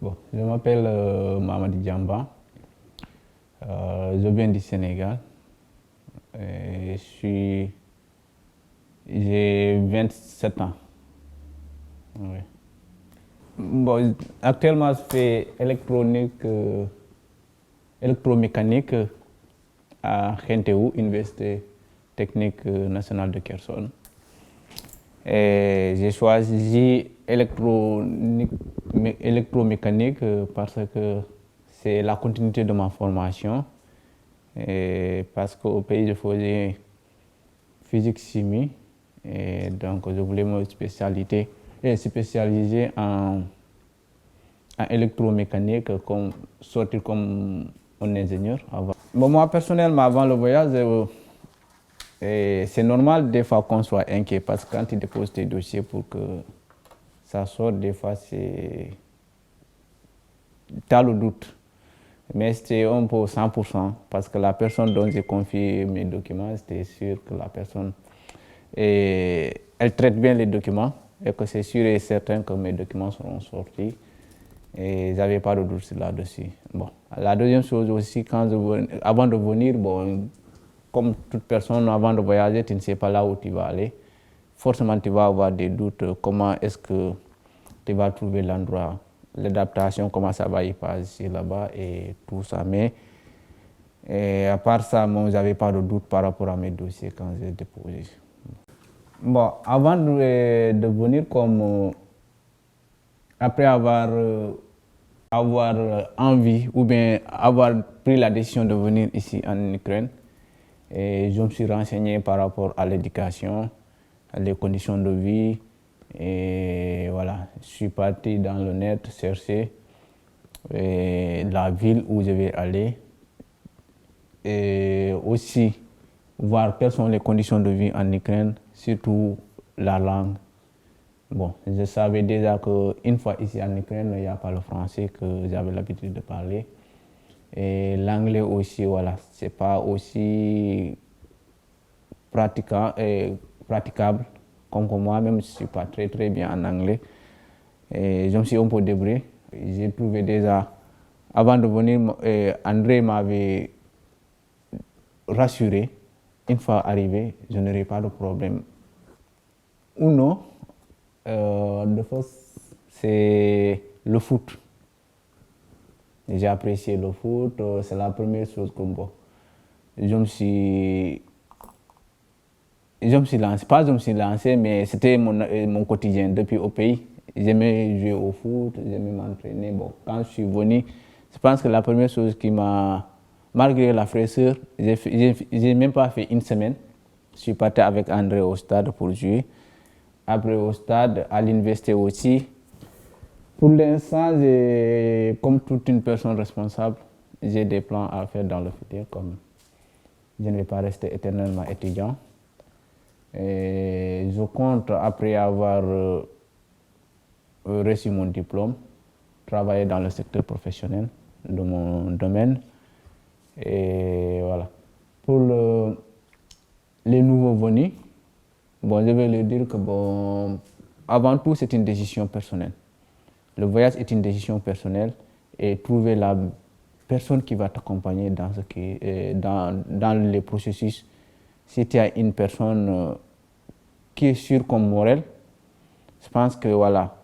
Bon, je m'appelle Mamadi Djamba. Je viens du Sénégal. J'ai 27 ans. Oui. Bon, actuellement, je fais électromécanique à Genteou, Université technique nationale de Kherson. Et j'ai choisi électromécanique parce que c'est la continuité de ma formation. Et parce qu'au pays, je faisais physique-chimie. Et donc, je voulais me spécialiser en électromécanique, sortir comme un ingénieur. Bon, moi, personnellement, avant le voyage, c'est normal des fois qu'on soit inquiet parce que quand tu déposes tes dossiers pour que ça sorte, des fois, tu as le doute. Mais c'était un peu 100% parce que la personne dont j'ai confié mes documents, c'était sûr que la personne, elle traite bien les documents et que c'est sûr et certain que mes documents seront sortis. Et j'avais pas de doute là-dessus. Bon, la deuxième chose aussi, avant de venir, bon, comme toute personne, avant de voyager, tu ne sais pas là où tu vas aller. Forcément, tu vas avoir des doutes. Comment est-ce que tu vas trouver l'endroit, l'adaptation, comment ça va y passer là-bas et tout ça. Mais à part ça, moi, je n'avais pas de doute par rapport à mes dossiers quand j'ai déposé. Bon, avant de venir, après avoir envie ou bien avoir pris la décision de venir ici en Ukraine, et je me suis renseigné par rapport à l'éducation, les conditions de vie, et voilà, je suis parti dans le net chercher la ville où je vais aller et aussi voir quelles sont les conditions de vie en Ukraine, surtout la langue. Bon, je savais déjà qu'une fois ici en Ukraine, il n'y a pas le français que j'avais l'habitude de parler. Et l'anglais aussi, voilà, c'est pas aussi praticable comme moi-même, je ne suis pas très bien en anglais. Et je me suis un peu débrouillé. J'ai trouvé déjà, avant de venir, André m'avait rassuré. Une fois arrivé, je n'aurai pas de problème. Ou non, c'est le foot. J'ai apprécié le foot, c'est la première chose que je me suis lancé, mais c'était mon quotidien depuis au pays. J'aimais jouer au foot, j'aimais m'entraîner. Bon, quand je suis venu, je pense que la première chose qui m'a, malgré la fraîcheur, j'ai même pas fait une semaine. Je suis parti avec André au stade pour jouer. Après au stade, à l'université aussi. Pour l'instant, comme toute une personne responsable, j'ai des plans à faire dans le futur. Comme je ne vais pas rester éternellement étudiant. Et je compte, après avoir reçu mon diplôme, travailler dans le secteur professionnel de mon domaine. Et voilà. Pour les nouveaux venus, bon, je vais leur dire que avant tout, c'est une décision personnelle. Le voyage est une décision personnelle et trouver la personne qui va t'accompagner dans les processus. Si tu as une personne qui est sûre comme Morel, je pense que voilà.